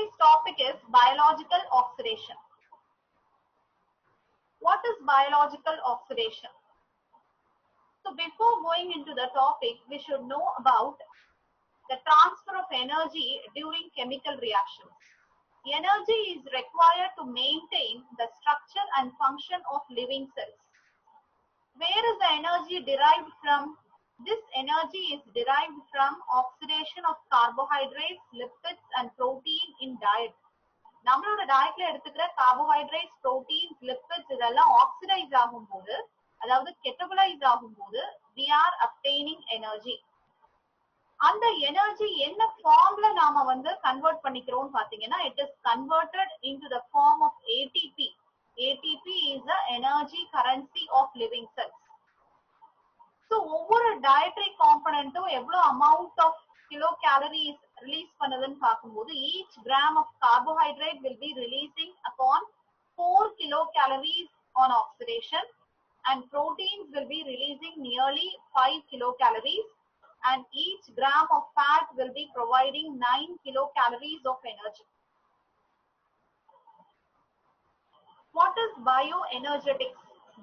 Today's topic is biological oxidation. What is biological oxidation? So before going into the topic, we should know about the transfer of energy during chemical reactions. Energy is required to maintain the structure and function of living cells. Where is the energy derived from? This energy is derived from oxidation of carbohydrates, lipids and protein in diet. நம்மளோட டயட்ல எடுத்துக்கிற carbohydrates, proteins, lipids இதெல்லாம் oxidise ஆகும்போது, அதாவது கெட்டபலைஸ் ஆகும்போது we are obtaining energy. அந்த energy என்ன ஃபார்ம்ல நாம கன்வெர்ட் பண்ணிக்கிறோம் பாத்தீங்கன்னா, it is converted into the form of ATP. ATP is the energy currency of living cells. So ஒவ்வொரு dietary componentம் எவ்வளவு amount of kilocalories release பண்ணுதுன்னு பார்க்கும்போது, each gram of carbohydrate will be releasing upon 4 kilocalories on oxidation, and proteins will be releasing nearly 5 kilocalories, and each gram of fat will be providing 9 kilocalories of energy. What is bioenergetics?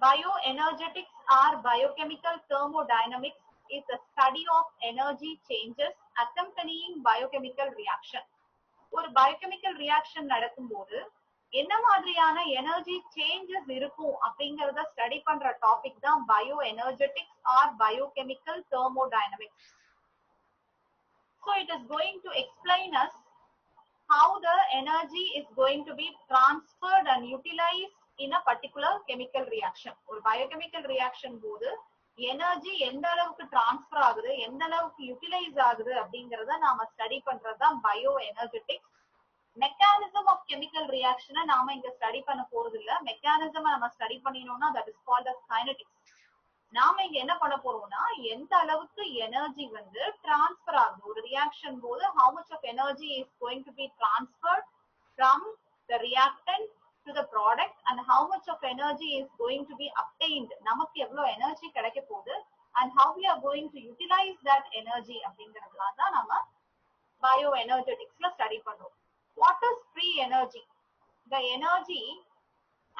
Bioenergetics are biochemical thermodynamics. Is a study of energy changes accompanying biochemical reaction. ஒரு biochemical reaction நடக்கும்போது என்ன மாதிரியான energy changes இருக்கும் அப்படிங்கறத study பண்ற topic தான் bioenergetics or biochemical thermodynamics. So it is going to explain us how the energy is going to be transferred and utilized in a particular chemical reaction. ஒரு biochemical reaction போது energy எந்த அளவுக்கு transfer ஆகுது, எந்த அளவுக்கு utilise ஆகுது அப்படிங்கறத நாம ஸ்டடி பண்றதுதான் பயோஎனர்ஜெட்டிக்ஸ். மெக்கானிசம் ஆஃப் கெமிக்கல் ரியாக்ஷனை நாம இங்க ஸ்டடி பண்ண போறது இல்ல. மெக்கானிசம் நம்ம ஸ்டடி பண்ணினோம்னா that is called as kinetics. நாம இங்க என்ன பண்ண போறோம்னா, எந்த அளவுக்கு எனர்ஜி டிரான்ஸ்ஃபர் ஆகுது ஒரு ரியாக்ஷன் போது, how much of energy is going to be transferred from the reactant to the product, and how much of energy is going to be obtained, நமக்கு எவ்வளவு எனர்ஜி கிடைக்க போகுது, and how we are going to utilize that energy அப்படிங்கறதுலாம் தான் நம்ம bioenergeticsல study பண்றோம். What is free energy? The energy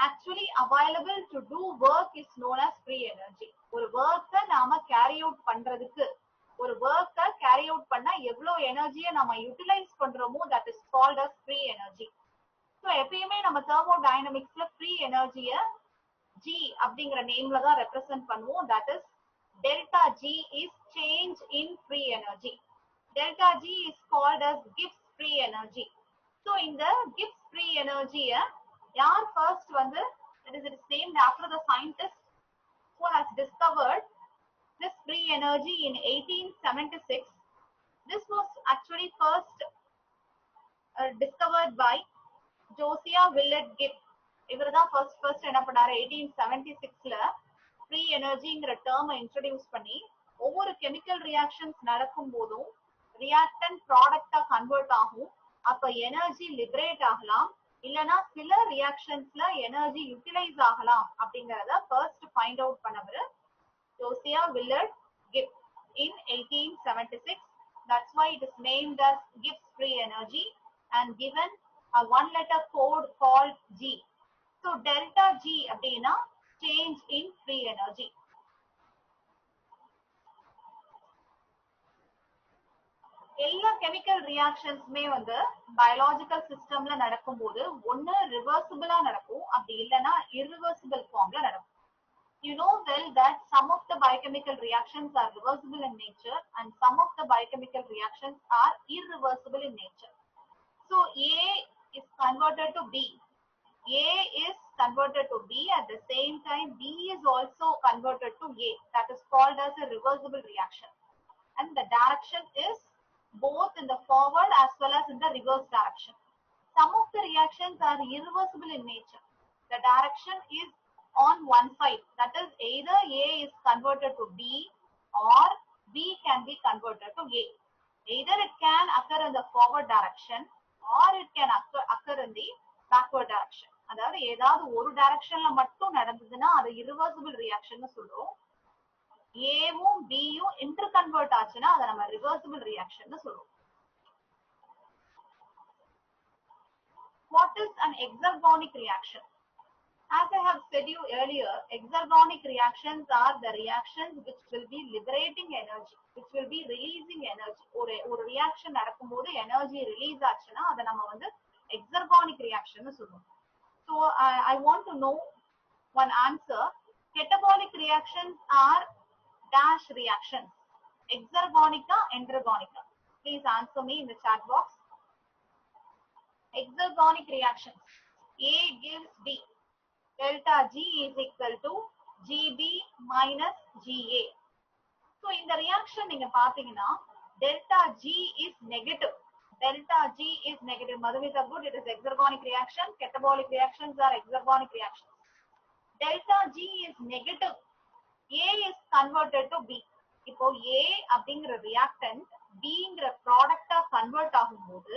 actually available to do work is known as free energy. ஒரு work நாம carry out பண்றதுக்கு, ஒரு work carry out பண்ணா எவ்வளவு எனர்ஜியை நம்ம யூட்டிலைஸ் பண்றோமோ that is called as free energy. So எப்பயுமே நம்ம thermodynamicsல free energy-ய G அப்படிங்கிற நேம்ல தான் ரெப்ரசன்ட் பண்ணுவோம். that is delta G is change in free energy. Delta G is called as Gibbs free energy. So இந்த Gibbs free energy-ய யார் first it is named after the scientist who has discovered this free energy in 1876. This was actually first discovered by Josiah Willard கிப். இவர்தான் first என்ன பண்ணாரு, 1876ல free எனர்ஜிங்கிற டேர்மை introduce பண்ணி, ஒவ்வொரு chemical reactions நடக்கும் போதும் ரியாக்டன்ட் ப்ராடக்டா கன்வெர்ட் ஆகும். அப்ப எனர்ஜி லிபரேட் ஆகலாம், இல்லனா சில ரியாக்ஷன்ஸ்ல எனர்ஜி யூட்டிலைஸ் ஆகலாம் அப்படிங்கறத ஃபர்ஸ்ட் ஃபைண்ட் அவுட் பண்ணவர் Josiah Willard keep in 1876. That's why it is named as Gibbs free energy and given a one letter code called G. So delta G அப்படினா change in free energy. எல்லா chemical ரியாக்ஷன்ஸ்மே biological சிஸ்டம்ல நடக்கும்போது ஒன்னு ரிவர்சிபிளா நடக்கும், அப்படி இல்லனா irreversible ஃபார்ம்ல நடக்கும். You know well that some of the biochemical reactions are reversible in nature and some of the biochemical reactions are irreversible in nature. So A is converted to B. A is converted to B, at the same time B is also converted to A. That is called as a reversible reaction. And the direction is both in the forward as well as in the reverse direction. Some of the reactions are irreversible in nature. The direction is on one side. That is either A is converted to B or B can be converted to A. Either it can occur in the forward direction or it can occur in the backward direction. அதாவது ஏதாவது ஒரு டைரக்ஷன்ல மட்டும் நடந்ததுன்னா அது irreversible reaction சொல்றோம். ஏவும் பியும் இன்டர் கன்வெர்ட் ஆச்சுன்னா அதை நம்ம ரிவர்சிபிள் ரியாக்ஷன் சொல்றோம். is an exergonic reaction? As I have said you earlier, exergonic reactions are the reactions which will be liberating energy, which will be releasing energy. ஒரு reaction நடக்கும்போது energy release ஆச்சுன்னா அதை நம்ம வந்து exergonic reaction னு சொல்லுவோம். So I want to know one answer. Catabolic reactions are dash reactions. Exergonica, endergonica. Please answer me in the chat box. Exergonic reactions. A gives B. Delta G is equal to GB minus GA. So in the reaction நீங்க பாத்தீங்கன்னா delta G is negative. Delta G is negative. Madhumita good. It is exergonic reaction. Catabolic reactions are exergonic reactions. Delta G is negative. A is converted to B. இப்போ A அப்படிங்கிற reactant Bங்கிற ப்ராடக்டா convert ஆகும்போது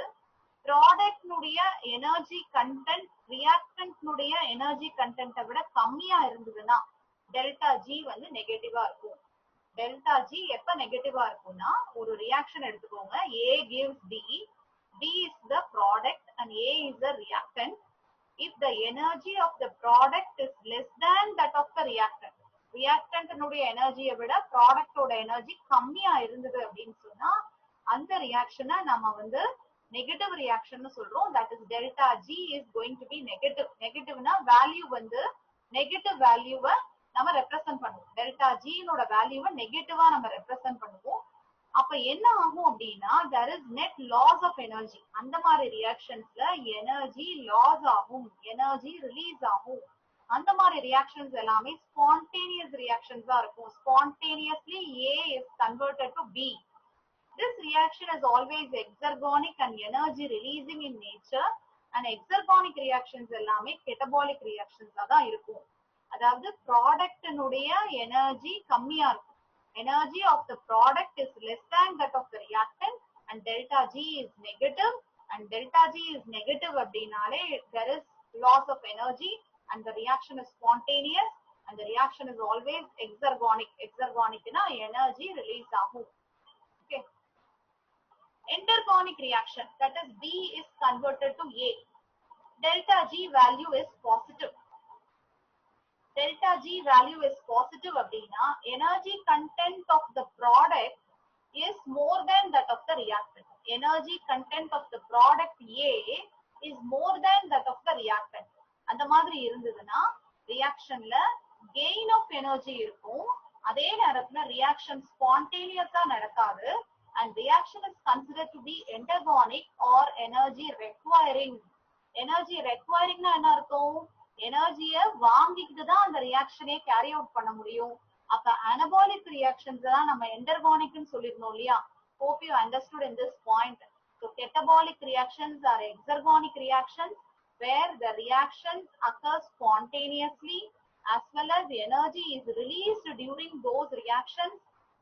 product னுடைய energy content reactant னுடைய energy கண்டென்ட்டை விட கம்மியா இருந்ததுன்னா டெல்டா ஜி வந்து நெகட்டிவா இருக்கும். டெல்டா ஜி எப்ப நெகட்டிவா இருக்கும்னா ஒரு ரியாக்ஷன் எடுத்துக்கோங்க. A gives B. B is the product and A is the reactant. If the energy of the product is less than that of the reactant, reactant னுடைய எனர்ஜியை விட ப்ராடக்டோட எனர்ஜி கம்மியா இருந்தது அப்படின்னு சொன்னா அந்த ரியாக்ஷனை நம்ம வந்து negative reaction னு சொல்றோம். That is delta G is going to be negative. Negativeனா value வந்து negative வேல்யூவை நம்ம ரெப்ரசன்ட் பண்ணுவோம். delta G னோட வேல்யூவை நெகட்டிவா நம்ம ரெப்ரசன்ட் பண்ணுவோம். அப்ப என்ன ஆகும் அப்படின்னா there is net loss of energy. அந்த மாதிரி ரியாக்ஷன்ஸ்ல எனர்ஜி லாஸ் ஆகும், எனர்ஜி ரிலீஸ் ஆகும். அந்த மாதிரி ரியாக்ஷன்ஸ் எல்லாமே spontaneous reactions தான் இருக்கும். Spontaneously A is converted to B. This reaction is always exergonic and energy releasing in nature, and exergonic reactions எல்லாமே catabolic reactions தான் இருக்கும். அதாவது ப்ராடக்ட் னுடைய எனர்ஜி கம்மியா இருக்கும். Energy of the product is less than that of the reactant and delta G is negative, and delta G is negative அப்படினாலே there is loss of energy and the reaction is spontaneous and the reaction is always exergonic. Exergonic னா energy release ஆகும். Okay. Endergonic reaction, that is B is converted to A. Delta G value is positive. Delta G value is positive அப்படின்னா energy content of the product is more than that of the reactant. Energy content of the product A is more than that of the reactant. அந்த மாதிரி இருந்ததுன்னா reactionல gain of energy இருக்கும். அதே நேரத்துல reaction spontaneous-ஆ நடக்காது. And reaction is considered to be endergonic or energy requiring. Energy requiring னா என்ன அர்த்தம்? எனர்ஜியை வாங்கிக்கிட்டு தான் அந்த ரியாக்ஷனே கேரி அவுட் பண்ண முடியும். அப்ப anabolic reactions தான் நம்ம endergonic னு சொல்லிருந்தோம் இல்லையா? Hope you understood in this point. So catabolic reactions are exergonic reactions where the reactions occur spontaneously as well as the energy is released during those reactions.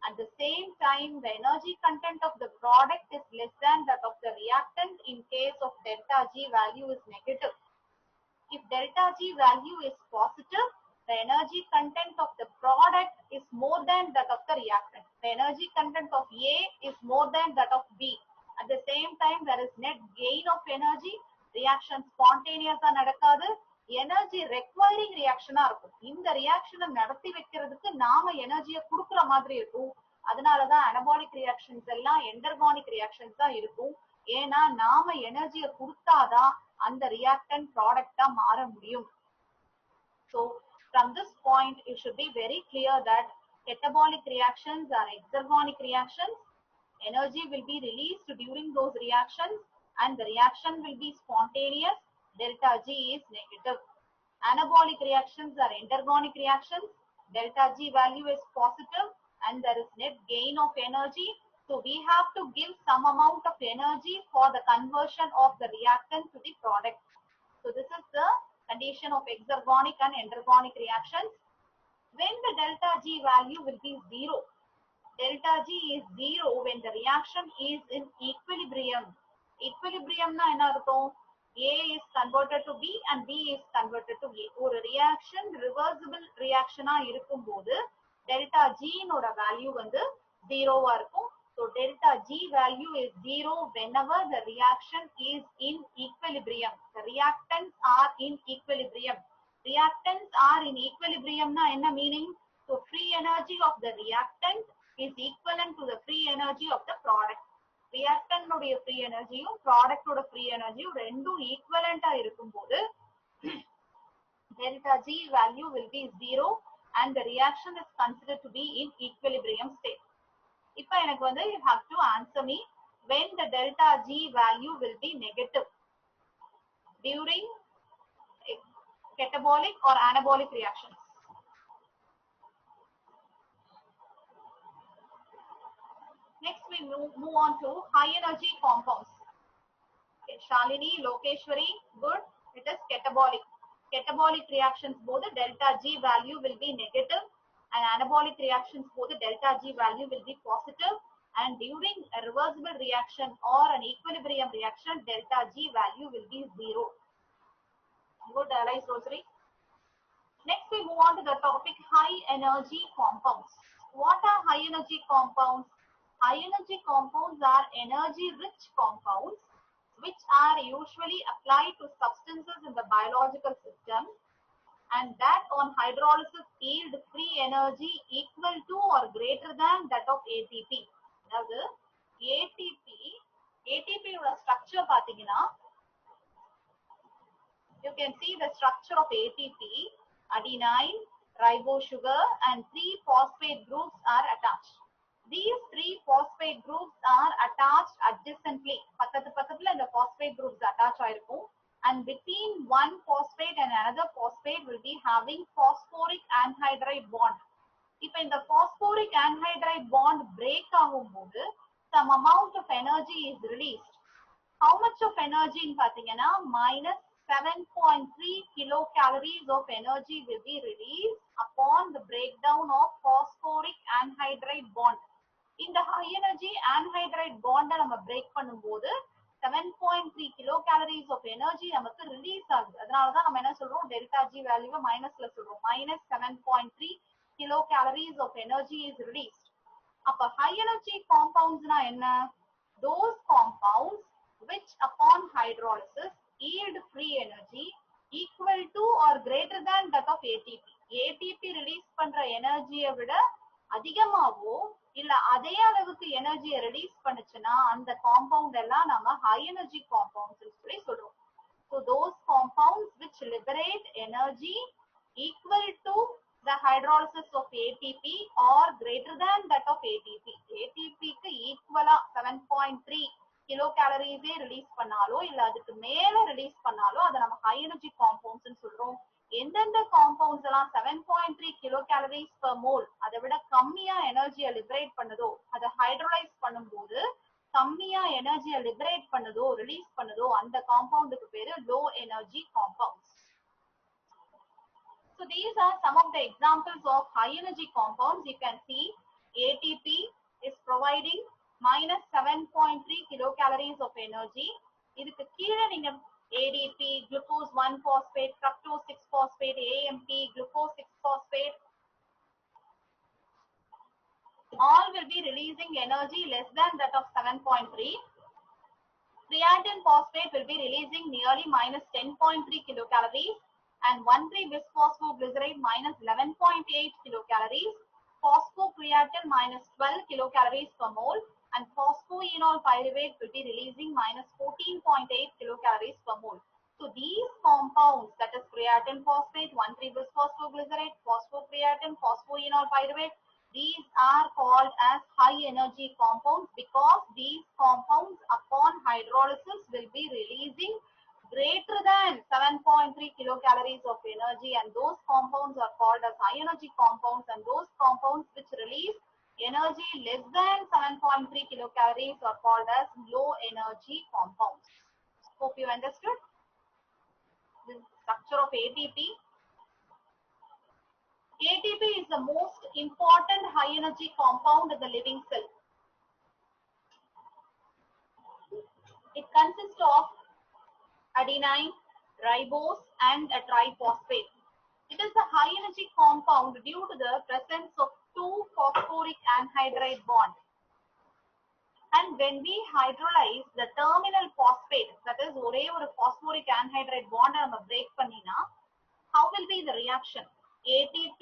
At the same time, the energy content of the product is less than that of the reactant in case of delta G value is negative. If delta G value is positive, the energy content of the product is more than that of the reactant. The energy content of A is more than that of B. At the same time, there is net gain of energy. Reaction spontaneous-ஆ நடக்காது. Energy requiring ரியாக்ஷனா இருக்கும். இந்த ரியாக்ஷனை நடத்தி வைக்கிறதுக்கு நாம எனர்ஜியை கொடுக்குற மாதிரி இருக்கும். அதனாலதான் அனபாலிக் ரியாக்ஷன்ஸ் எல்லாம் எண்டர்கானிக் ரியாக்ஷன்ஸ் தான் இருக்கும். ஏன்னா நாம எனர்ஜியை கொடுத்தாதான் அந்த ரியாக்டன்ட் ப்ராடக்டா மாற முடியும். So from this point it should be very clear that catabolic reactions are exergonic reactions. Energy will be released during those reactions and the reaction will be spontaneous. Delta G is negative. Anabolic reactions are endergonic reactions. Delta G value is positive and there is net gain of energy. So we have to give some amount of energy for the conversion of the reactant to the product. So this is the condition of exergonic and endergonic reactions. When the delta G value will be 0. Delta G is 0 when the reaction is in equilibrium. Equilibrium na enna artham? A is converted to B and B is converted to A. ஒரு reaction reversible reaction-ஆ இருக்கும்போது delta G நோட value வந்து 0-ஆ இருக்கும். So delta G value is 0 whenever the reaction is in equilibrium. The reactants are in equilibrium. Reactants are in equilibrium na enna meaning? So free energy of the reactant is equivalent to the free energy of the product. Reactant உடைய free energy product ஓட free energy ரெண்டும் equivalent இருக்கும்போது delta G value will be 0 and the reaction is considered to be in equilibrium state. இப்போ எனக்கு வந்து you have to answer me when the delta G value will be negative during catabolic or anabolic reactions. Next we move on to high energy compounds. Okay, Shalini, Lokeshwari, good. It is catabolic. Catabolic reactions both the delta G value will be negative and anabolic reactions both the delta G value will be positive, and during a reversible reaction or an equilibrium reaction delta G value will be 0. Good, Alice Rosary. Next we move on to the topic high energy compounds. What are high energy compounds? High energy compounds are energy rich compounds which are usually applied to substances in the biological system and that on hydrolysis yield free energy equal to or greater than that of ATP. அதாவது ATP ஓட structure பாத்தீங்கன்னா you can see the structure of ATP, adenine, ribose sugar and 3 phosphate groups are attached. These 3 phosphate groups are attached adjacently. பக்கத்துல இந்த phosphate groups attach ஆயிருக்கும் and between one phosphate and another phosphate will be having phosphoric anhydride bond. இப்போ இந்த phosphoric anhydride bond break ஆகும்போது some amount of energy is released. How much of energy in பாத்தீங்கன்னா minus 7.3 kilocalories of energy will be released upon the breakdown of phosphoric anhydride bond. இந்த high energy anhydride bond நம்ம break பண்ணும்போது 7.3 kilocalories of energy நமக்கு release ஆகுது. அதனால தான் நம்ம என்ன சொல்றோம் delta G value மைனஸ்ல சொல்றோம். minus 7.3 kilocalories of energy is released. அப்ப high energy compounds னா என்ன? Those compounds which upon hydrolysis yield free energy equal to or greater than that of ATP. ATP release பண்ற எனர்ஜியை விட அதிகமாவோ இல்ல அதே அளவுக்கு எனர்ஜியை ரிலீஸ் பண்ணுச்சுன்னா அந்த காம்பவுண்ட் எல்லாம் நாம ஹை எனர்ஜி காம்பவுண்ட்ஸ் சொல்லி சொல்றோம். So those compounds which liberate energy equal to the hydrolysis of ATP or greater than that of ATP. ATP க்கு ஈக்குவலா 7.3 kilocalories ரிலீஸ் பண்ணாலோ இல்ல அதுக்கு மேல ரிலீஸ் பண்ணாலோ அதை நம்ம ஹை எனர்ஜி காம்பவுண்ட்ஸ் சொல்றோம். எந்தெந்த காம்பவுண்ட்ஸ் எல்லாம் 7.3 kilocalories per mole அதை விட கம்மியா எனர்ஜியை லிபரேட் பண்ணுதோ அதை ஹைட்ரோலைஸ் பண்ணும்போது கம்மியா எனர்ஜியை லிபரேட் பண்ணுதோ ரிலீஸ் பண்ணுதோ அந்த காம்பவுண்டுக்கு பேரு low energy compounds. So these are some of the examples of high energy compounds. You can see ATP is providing minus 7.3 kilocalories of energy. இதுக்கு கீழே நீங்க ADP, glucose 1 phosphate, fructose 6 phosphate, AMP, glucose 6 phosphate, all will be releasing energy less than that of 7.3. Creatine phosphate will be releasing nearly minus 10.3 kilocalories and 1,3-bisphosphoglycerate minus 11.8 kilocalories, phosphocreatine minus 12 kilocalories per mole, and phosphoenol pyruvate will be releasing minus 14.8 kilocalories per mole. So these compounds, that is creatine phosphate, 1,3-bisphosphoglycerate, phosphocreatine, phosphoenol pyruvate, these are called as high energy compounds because these compounds upon hydrolysis will be releasing greater than 7.3 kilocalories of energy, and those compounds are called as high energy compounds, and those compounds which release energy less than 7.3 kilocalories are called as low energy compounds. Hope you understood the structure of ATP. ATP is the most important high energy compound in the living cell. It consists of adenine, ribose and a triphosphate. It is a high energy compound due to the presence of 2 phosphoric anhydride bonds. And when we hydrolyze the terminal phosphate, that is ஒரே ஒரு phosphoric anhydride bond நம்ம break பண்ணினா, how will be the reaction? ATP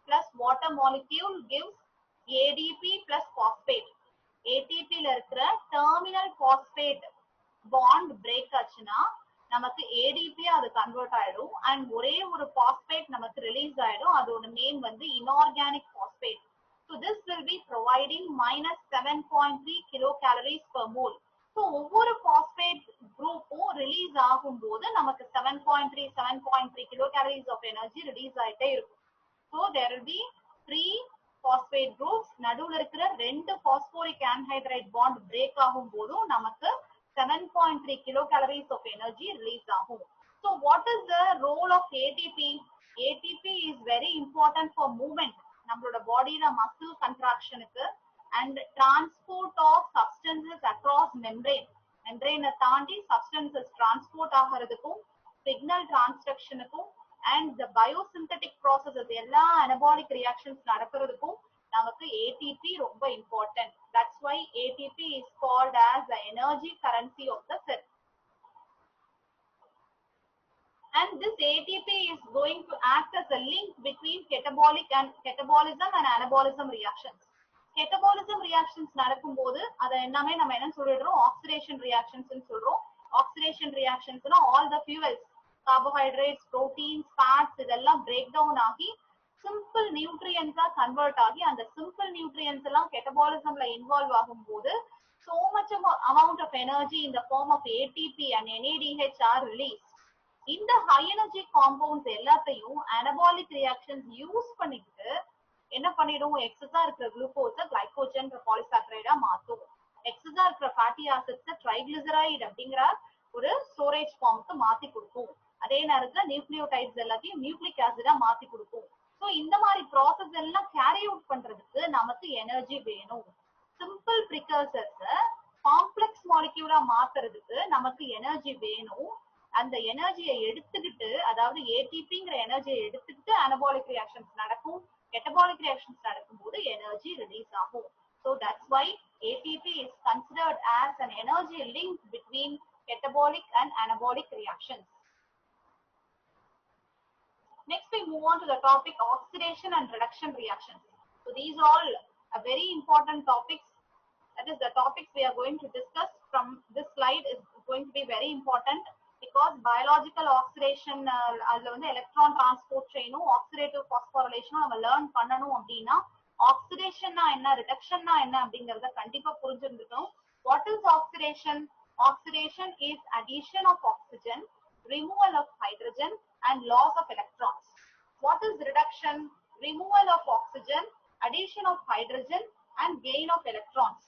plus water molecule gives ADP plus phosphate. ATP ல இருக்கிற terminal phosphate bond break ஆச்சுனா நமக்கு ADP அது convert ஆயிடும் and ஒரே ஒரு phosphate நமக்கு release ஆயிடும். அதோட நேம் வந்து inorganic phosphate. So this will be providing minus 7.3 kilocalories per mole. So ஒவ்வொரு phosphate group release ஆகும்போது நமக்கு 7.3 kilocalories of energy release ஆயிட்டே இருக்கும். So there will be 3 phosphate groups. நடுவுல இருக்கிற ரெண்டு phosphoric anhydride bond break ஆகும்போதும் நமக்கு 7.3 kilocalories of energy release ஆகும். So what is the role of ATP? ATP is very important for movement. நம்மளோட பாடியில muscle contraction and transport of substances across membrane. membrane தாண்டி substances transport ஆகிறதுக்கும் signal transduction and the biosynthetic processes எல்லா anabolic reactions நடக்கிறதுக்கும் நமக்கு ATP ரொம்ப important. That's why ATP is called as the energy currency of the cell. And this ATP is going to act as a link between catabolism and anabolism reactions. Catabolism reactions நடக்கும்போது அத எல்லாமே நம்ம என்ன சொல்றோம்? Oxidation reactions ன்னு சொல்றோம். Oxidation reactions னா all the fuels, carbohydrates, proteins, fats இதெல்லாம் break down ஆகி simple nutrients convert ஆகி அந்த simple nutrients எல்லாம் catabolismல involve ஆகும்போது so much amount of energy in the form of ATP and NADH are released. இந்த high energy compounds எல்லாத்தையும் anabolic reactions use பண்ணிட்டு என்ன பண்ணிடும்? எக்ஸஸா இருக்கிற குளுக்கோஸை கிளைகோஜன் பாலிசாக்கரைடா மாத்தும். எக்ஸஸா இருக்கிற ஃபேட்டி ஆசிட்ஸை ட்ரைகிளிசரைடு அப்படிங்கிற ஒரு ஸ்டோரேஜ் ஃபார்முக்கு மாத்தி கொடுக்கும். அதே நேரத்துல நியூக்ளியோடைட்ஸ் எல்லாத்தையும் நியூக்ளிக் ஆசிடா மாத்தி கொடுக்கும். ஸோ இந்த மாதிரி ப்ராசஸ் எல்லாம் கேரி அவுட் பண்றதுக்கு நமக்கு எனர்ஜி வேணும். சிம்பிள் ப்ரிகர்சர்ஸ் காம்ப்ளெக்ஸ் மாலிக்யூலா மாத்துறதுக்கு நமக்கு எனர்ஜி வேணும். அந்த எனர்ஜியை எடுத்துக்கிட்டு, அதாவது ஏடிபிங்கிற எனர்ஜியை எடுத்துக்கிட்டு அனபாலிக் ரியாக்ஷன்ஸ் நடக்கும். மெட்டபாலிக் ரியாக்ஷன்ஸ் நடக்கும்போது எனர்ஜி ரிலீஸ் ஆகும். So that's why ATP is considered as an energy link between catabolic and anabolic reactions. Next we move on to the topic oxidation and reduction reactions. So these are all very important topics. That is the topics we are going to discuss from this slide is going to be very important because biological oxidation அதுல வந்து electron transport chain oxidative phosphorylation நம்ம learn பண்ணனும் அப்படினா oxidation னா என்ன, reduction னா என்ன அப்படிங்கறத கண்டிப்பா புரிஞ்சிருக்கணும். What is oxidation? Oxidation is addition of oxygen, removal of hydrogen and loss of electrons. What is reduction? Removal of oxygen, addition of hydrogen and gain of electrons.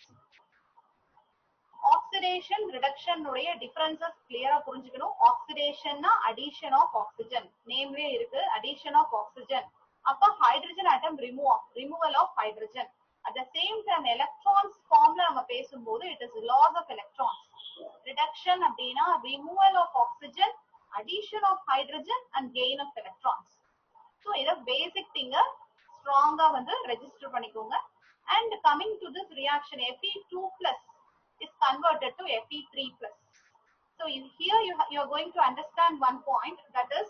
Oxidation, reduction உடைய differences clear புரிஞ்சுக்கணும். Oxidation னா addition of oxygen. நேம்லயே இருக்கு addition of oxygen. அப்ப hydrogen atom removal of hydrogen. At the same time electrons formula நம்ம பேசும்போது it is loss of electrons. Reduction அப்படினா removal of oxygen, addition of hydrogen and gain of electrons. So இத basic thing strong வந்து register பண்ணிக்கோங்க. And coming to this reaction Fe2+ is converted to Fe3+. So here you are going to understand one point, that is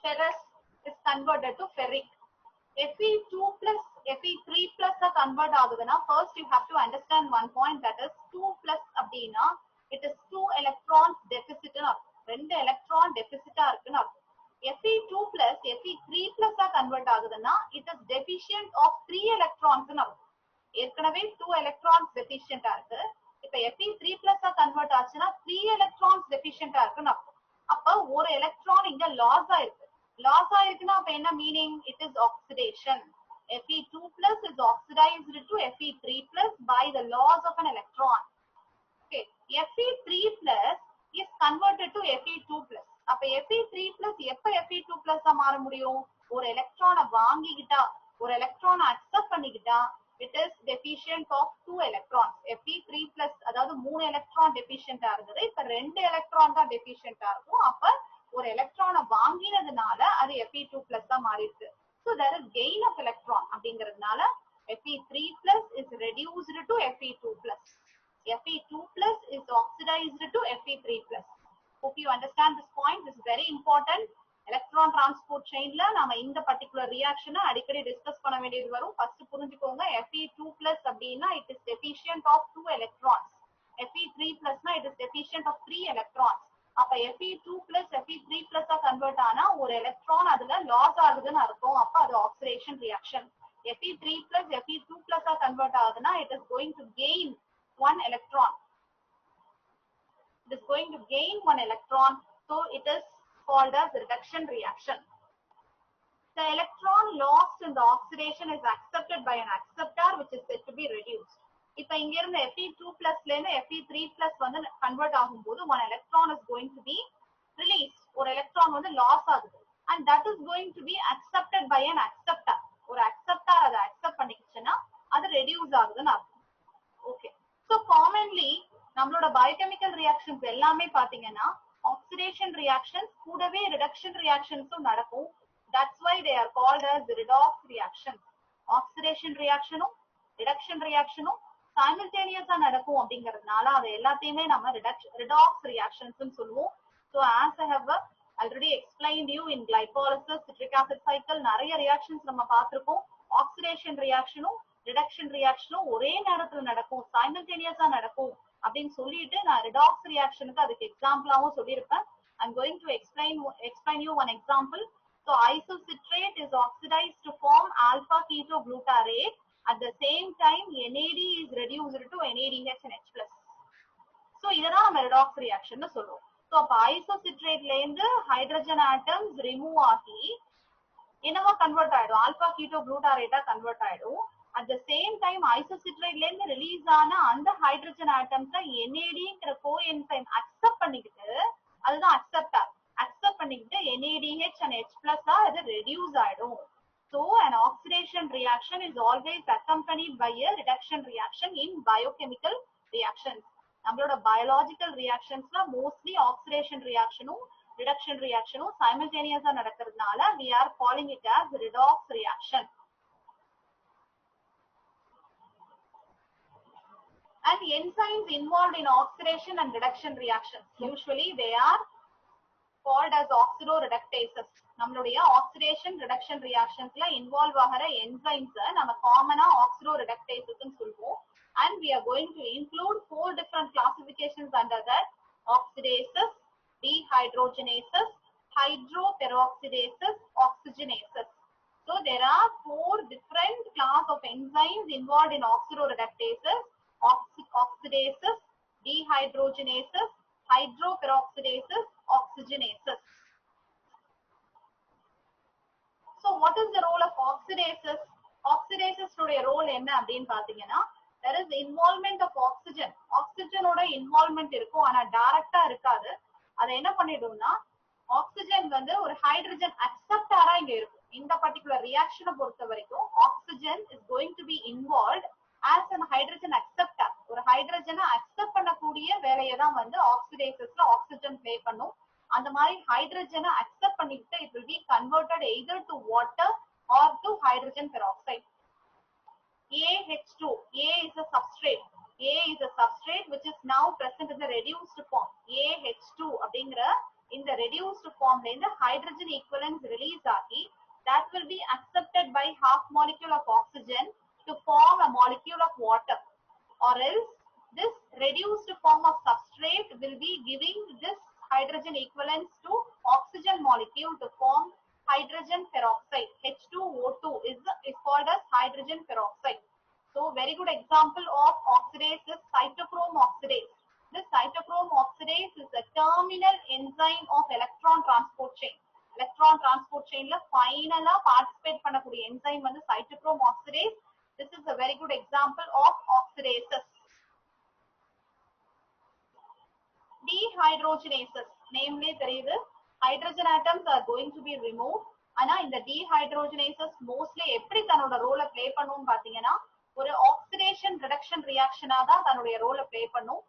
ferrous is converted to ferric. Fe2+ Fe3+ convert ஆகுதுன்னா first you have to understand one point, that is 2+ அப்படினா it is 2 electrons deficit ன்னு அர்த்தம். 2 electron deficit இருக்குன்னு அர்த்தம். Fe2+ Fe3+ convert ஆகுதுன்னா it is deficient of 3 electrons ன்னு அர்த்தம். ஏற்கனவே 2 electrons deficient இருக்கு. இப்ப Fe3+ convert ஆச்சுன்னா 3 electrons deficient இருக்குன்னு அர்த்தம். அப்ப ஒரு electron இங்க loss ஆயிருக்கு. Loss ஆயிருக்குன்னா அப்ப என்ன meaning? It is oxidation. Fe2+ is oxidized to Fe3+ by the loss of an electron. Okay, Fe3+ is converted to Fe2+. அப்ப Fe3+ எப்ப Fe2+ மாற முடியும்? ஒரு எலக்ட்ரானை வாங்கிக்கிட்டா, ஒரு எலக்ட்ரானை அக்செப்ட் பண்ணிக்கிட்டா it is deficient of 2 electrons. Fe3+ அதாவது 3 எலக்ட்ரான் டெஃபிஷியன்ட்டா இருந்தது, இப்ப 2 எலக்ட்ரான் தான் டெஃபிஷியன்ட்டா இருக்கும். அப்ப ஒரு எலக்ட்ரானை வாங்கினதுனால அது Fe2+ மாறி இருக்கு. So there is gain of electron அப்படிங்கிறதுனால Fe3 plus is reduced to Fe2 plus. Fe2 plus is oxidized to Fe3 plus. Hope you understand this point. This is very important. Electron transport chain la nama இந்த particular reaction அடிக்கடி discuss பண்ண வேண்டியது வரும். First புரிஞ்சுக்கோங்க, Fe2 plus அப்படினா it is deficient of 2 electrons. Fe3 plus na it is deficient of 3 electrons. அப்ப Fe2 plus Fe3 plus convert ஆனா ஒரு எலக்ட்ரான் அதுல லாஸ் ஆகுதுன்னு அர்த்தம். அப்ப அது oxidation reaction. Fe3 plus Fe2 plus convert ஆகுதுன்னா it is going to gain one electron. It is going to gain one electron. So it is called as reduction reaction. The electron lost in the oxidation is accepted by an acceptor which is said to be reduced. இப்ப இங்க இருந்த Fe2 plus ல இருந்து Fe3 plus வந்து convert ஆகும்போது one electron is going to be released. ஒரு electron வந்து loss ஆகுது and that is going to be accepted by an acceptor. ஒரு acceptor அதை accept பண்ணிக்கிச்சுன்னா அது reduce ஆகுதுன்னு அர்த்தம். Okay. So commonly நம்மளோட biochemical reactions எல்லாமே பாத்தீங்கன்னா oxidation reactions கூடவே reduction reactionsம் நடக்கும். That's why they are called as redox reactions. Oxidation reactionம் reduction reactionம் simultaneous-ஆ நடக்கும் அப்படிங்கிறதுனால அது எல்லாத்தையுமே நம்ம redox reactions ன்னு சொல்லுவோம். So as I have already explained you in glycolysis, citric acid cycle நிறைய reactions நம்ம பார்த்திருக்கோம். Oxidation reactionம் reduction reactionம் ஒரே நேரத்துல நடக்கும், simultaneous-ஆ நடக்கும் அப்படின்னு சொல்லிட்டு நான் redox reactionக்கு அதுக்கு எக்ஸாம்பிளாவும் சொல்லியிருப்பேன். I'm going to explain you one example. So isocitrate is oxidized to form alpha ketoglutarate. At the same time NAD is reduced to NADH and H+. So இததான் நம்ம redox reaction னு சொல்றோம். So அப்ப isocitrate ல இருந்து hydrogen atoms remove ஆகி என்னவா convert ஆயிடும், alpha ketoglutarate கன்வெர்ட் ஆயிடும். At the same time isocitrate ல இருந்து ரிலீஸ் ஆன அந்த hydrogen atoms NADங்கிற coenzyme அக்செப்ட் பண்ணிக்கிட்டு, அதுதான் acceptor, அக்செப்ட் பண்ணிக்கிட்டு NADH and H+ அது ரெடியூஸ் ஆயிடும். So an oxidation reaction is always accompanied by a reduction reaction in biochemical reactions. நம்மளோட biological reactionsல mostly oxidation reactionum reduction reactionum simultaneous-ஆ நடக்கிறதுனால we are calling it as redox reaction. And enzymes involved in oxidation and reduction reactions, usually they are called as oxidoreductases. நம்மளுடைய oxidation reduction reactionsல involve ஆகிற enzymes நம்ம காமனா oxidoreductases ன்னு சொல்லுவோம். And we are going to include 4 different classifications under that: oxidases, dehydrogenases, hydroperoxidases, oxygenases. So there are 4 different class of enzymes involved in oxidoreductases: oxidases, dehydrogenases, hydroperoxidases, oxygenases. So what is the role of oxidases? Oxidases உடைய role என்ன அப்படின்னு பாத்தீங்கன்னா, there is involvement of oxygen. Oxygen ஓட involvement இருக்கும், ஆனா டைரக்டா இருக்காது. அதை என்ன பண்ணிடும்னா, ஆக்சிஜன் வந்து ஒரு ஹைட்ரஜன் அக்செப்டாரா இங்க இருக்கும். இந்த பர்டிகுலர் ரியாக்ஷனை பொறுத்த வரைக்கும் oxygen is going to be involved as an hydrogen acceptor. ஒரு ஹைட்ரஜனை அக்செப்ட் பண்ணக்கூடிய வேலையை தான் வந்து ஆக்சிடேசஸ்ல ஆக்சிஜன் ப்ளே பண்ணும். அந்த மாதிரி ஹைட்ரஜனை அக்செப்ட் பண்ணிட்டு it will be converted either to water or to hydrogen peroxide. AH2, A is a substrate. A is a substrate which is now present in the reduced form. AH2 அப்படிங்கிற இந்த reduced formல இந்த hydrogen equivalents release ஆகி that will be accepted by half molecule of oxygen to form a molecule of water, or else this reduced form of substrate will be giving this hydrogen equivalents to oxygen molecule to form hydrogen peroxide. H2O2 is called as hydrogen peroxide. So very good example of oxidase is cytochrome oxidase. This cytochrome oxidase is a terminal enzyme of electron transport chain. Electron transport chain la final participate பண்ணக்கூடிய enzyme வந்து cytochrome oxidase. This is a very good example of oxidases. Dehydrogenases, namely தெரியுது, hydrogen atoms are going to be removed. ஆனா இந்த dehydrogenases mostly எப்படி தன்னோட ரோலை play பண்ணும் பாத்தீங்கன்னா, ஒரு ஆக்சிடேஷன் ரிடக்ஷன் ரியாக்ஷனா தான் தன்னுடைய ரோலை ப்ளே பண்ணும்.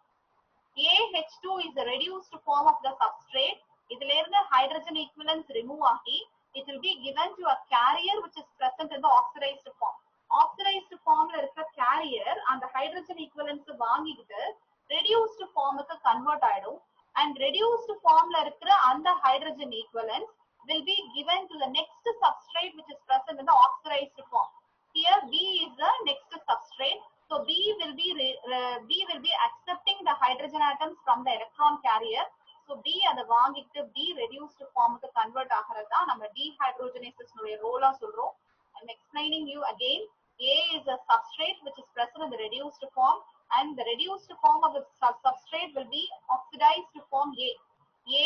AH2 is a reduced form of the substrate. இதுல இருந்து hydrogen equivalents remove ஆகி it will be given to a carrier which is present in the oxidized form. Oxidised ஃபார்ம்ல இருக்கிற கேரியர் அந்த ஹைட்ரஜன் ஈக்குவலன்ஸ் வாங்கிக்கிட்டு ரெடியூஸ்டு ஃபார்முக்கு convert ஆயிடும் and reduced formல இருக்கிற அந்த hydrogen equivalents will be given to the next substrate which is present in the oxidized form. Here B is the next substrate. So B will be accepting the hydrogen atoms from the electron carrier. So B அதை வாங்கிட்டு B reduced formக்கு convert ஆகிறதா நம்ம dehydrogenasis உடைய role சொல்றோம். I'm explaining you again. A is a substrate which is present in the reduced form and the reduced form of the substrate will be oxidized form A.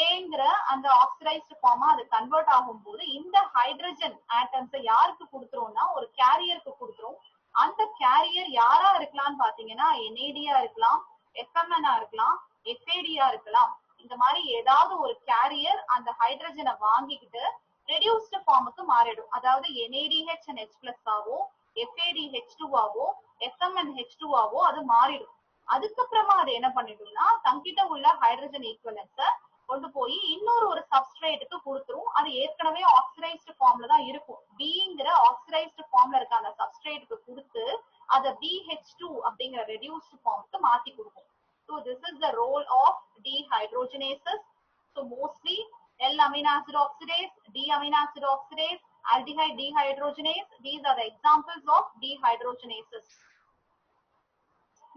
ஏங்கிற அந்த oxidised pharma அது convert ஆகும்போது இந்த hydrogen ஆட்டம்ஸை யாருக்கு கொடுத்துருவோம்னா ஒரு கேரியருக்கு கொடுத்துரும். அந்த carrier யாரா இருக்கலாம்னு பாத்தீங்கன்னா NAD-ஆ இருக்கலாம், FMN-ஆ இருக்கலாம், FAD-ஆ இருக்கலாம். இந்த மாதிரி ஏதாவது ஒரு கேரியர் அந்த ஹைட்ரஜனை வாங்கிக்கிட்டு ரெடியூஸ்டு ஃபார்முக்கு மாறிடும். அதாவது NADH and H+ ஆவோ, FADH2 ஆவோ, FMNH2 ஆவோ அது மாறிடும். அதுக்கப்புறமா அது என்ன பண்ணிடும்னா தங்கிட்ட உள்ள ஹைட்ரஜன் ஈக்குவலன்ஸை கொண்டு போய் இன்னொரு சப்ஸ்ட்ரேட்டுக்கு கொடுத்துரும். அது ஏற்கனவே ஆக்சிடைஸ்டு ஃபார்ம்ல தான் இருக்கும். Bங்கிற ஆக்சிடைஸ்டு ஃபார்ம்ல இருக்க அந்த சப்ஸ்ட்ரேட்டுக்கு கொடுத்து அதை BH2 அப்படிங்கிற ரெடியூஸ்டு ஃபார்முக்கு மாத்தி கொடுக்கும். So this is the role of dehydrogenasis. So mostly L-amino acid oxidase, D-amino acid oxidase, aldehyde dehydrogenase. These are the examples of dehydrogenasis.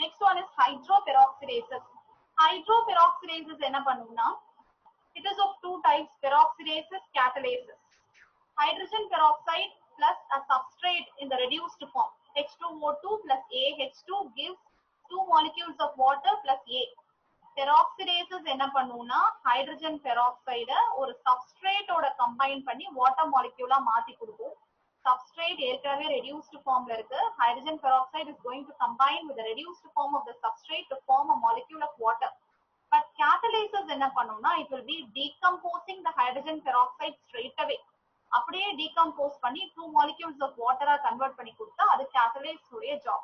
Next one is hydroperoxidases. Hydroperoxidases என்ன பண்ணும்னா it is of two types, peroxidases, catalases. Hydrogen peroxide plus a substrate in the reduced form H2O2 plus AH2 gives two molecules of water plus A. Peroxidases என்ன பண்ணும்னா hydrogen peroxide ஒரு substrate ஓட combine பண்ணி water molecule மாத்தி கொடுக்கும். Substrate ஏற்கனவே reduced formல இருக்கு. Hydrogen peroxide is going to combine with the reduced form of the substrate to form a molecule of water. But catalases என்ன பண்ணும்னா it will be decomposing the hydrogen peroxide straight away. அப்படியே decompose பண்ணி two molecules of water convert பண்ணி கொடுத்தா அது catalase உடைய job.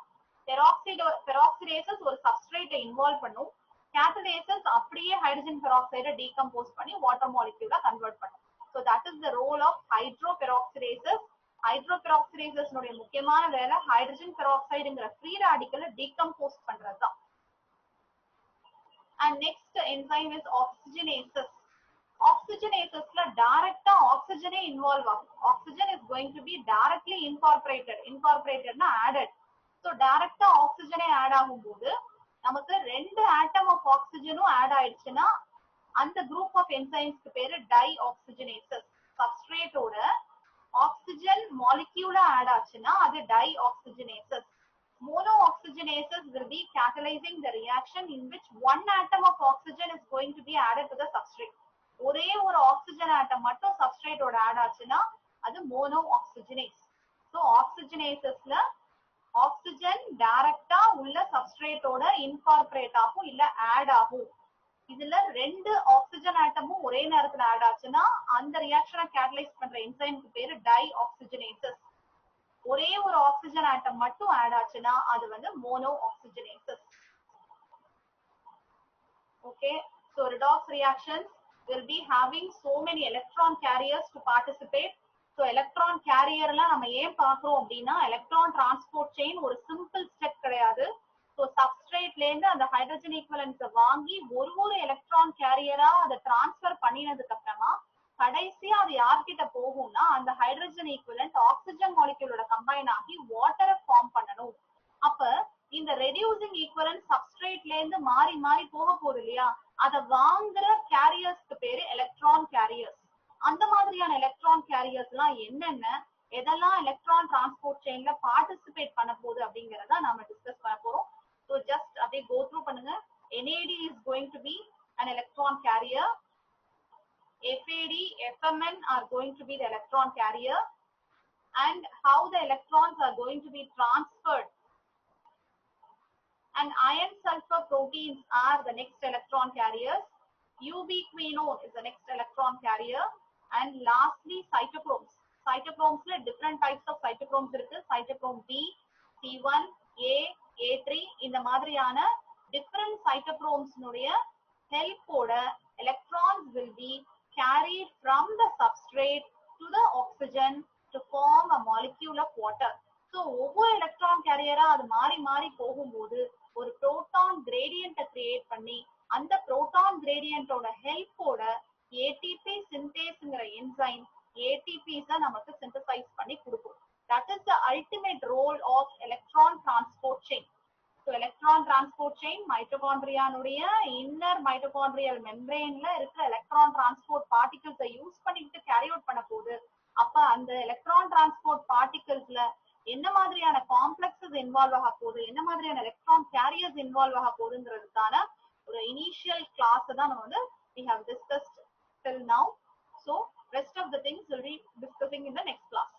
Peroxidases ஒரு substrate involve பண்ணும். Catalases அப்படியே hydrogen peroxide decompose பண்ணி water molecule convert பண்ணும். So that is the role of hydroperoxidases. Hydroperoxidases உடைய முக்கியமான வேலை hydrogen peroxideங்கிற free radical decompose பண்றதுதான். And next enzyme is oxygenasis. Oxygenasis la direct oxygen involve ஆகும். Oxygen is going to be directly incorporated. Incorporated na added. So direct oxygen add ஆகும்போது நமக்கு ரெண்டு atom of oxygen add ஆயிடுச்சுன்னா அந்த group of enzymes க்கு பேரு dioxygenasis. Substrate ஓட oxygen molecule add ஆச்சுன்னா அது dioxygenasis. Monooxygenasis will be catalyzing the reaction in which one atom of oxygen is going to be added to the substrate. ஒரே ஒரு oxygen atom மட்டும் substrate ஓட add ஆச்சுன்னா அது monooxygenase. So oxygenasesல oxygen டைரக்டா உள்ள substrate ஓட incorporate ஆகும் இல்ல add ஆகும். இதுல ரெண்டு oxygen atomமும் ஒரே நேரத்துல add ஆச்சுன்னா அந்த reaction catalyze பண்ற enzymeக்கு பேரு dioxygenasis. ஒரே ஒரு ஆக்சிஜன் ஆட்டம் மட்டும் ஆட் ஆச்சுன்னா அது வந்து monooxygenasis. Okay, so redox reactions will be having so many electron carriers to participate. So electron carrier எல்லாம் நம்ம ஏன் பார்க்கிறோம் அப்படின்னா electron transport chain ஒரு simple step கிடையாது. So substrateல இருந்து அந்த hydrogen equivalents வாங்கி ஒரு electron carrier-ஆ அதை transfer பண்ணினதுக்கு அப்புறமா கடைசியா அது யார்கிட்ட போகும்னா அந்த ஹைட்ரஜன் ஈக்குவலன்ட் ஆக்சிஜன் மாலிக்யூலோட கம்பைன் ஆகி வாட்டரை ஃபார்ம் பண்ணணும். அப்ப இந்த ரெடியூசிங் ஈக்குவலன்ட் சப்ஸ்ட்ரேட்ல இருந்து மாறி மாறி போக போகுது இல்லையா, அதை வாங்குற கேரியர்ஸ்க்கு பேரு எலக்ட்ரான் கேரியர்ஸ். அந்த மாதிரியான எலக்ட்ரான் கேரியர்ஸ் எல்லாம் என்னென்ன, எதெல்லாம் எலக்ட்ரான் டிரான்ஸ்போர்ட் செயின்ல பார்ட்டிசிபேட் பண்ண போகுது அப்படிங்கறத நாம டிஸ்கஸ் பண்ண போறோம். ஸோ ஜஸ்ட் அப்படியே கோ த்ரூ பண்ணுங்க. NAD is going to be an electron carrier. FAD, FMN are going to be the electron carrier, and how the electrons are going to be transferred. And iron sulfur proteins are the next electron carriers. Ubiquinone is the next electron carrier, and lastly cytochromes. Cytochromes la different types of cytochromes irukku. Cytochrome B, C1, A, A3 இந்த மாதிரியான different cytochromes nuடைய help oda electrons will be carried from the substrate to the oxygen to form a molecule of water. So so ஒவ்வொரு electron கேரியரா அது மாறி மாறி போகும்போது ஒரு proton கிரேடியண்ட்டை create பண்ணி அந்த புரோட்டான் கிரேடியண்டோட ஹெல்ப்போட ஏடிபி சிந்தேஸ்ங்கிற என்சைம் ஏடிபிஸ நமக்கு சிந்தசைஸ் பண்ணி கொடுக்கும். That is the ultimate role of electron transport chain. So electron transport chain மைட்டோகாண்ட்ரியானுடைய இன்னர் மைட்டோகாண்ட்ரியல் மெம்பரேன்ல இருக்கிற எலக்ட்ரான் டிரான்ஸ்போர்ட் பார்ட்டிகல்ஸை யூஸ் பண்ணிட்டு கேரி அவுட் பண்ண போகுது. அப்ப அந்த எலக்ட்ரான் டிரான்ஸ்போர்ட் பார்ட்டிகல்ஸ்ல என்ன மாதிரியான காம்ப்ளெக்ஸஸ் இன்வால்வ் ஆக போகுது, என்ன மாதிரியான எலக்ட்ரான் கேரியர்ஸ் இன்வால்வ் ஆக போகுதுங்கிறதுக்கான ஒரு இனிஷியல் கிளாஸ் தான் நம்ம வந்து we have discussed till now. So rest of the things will be discussing in the next class.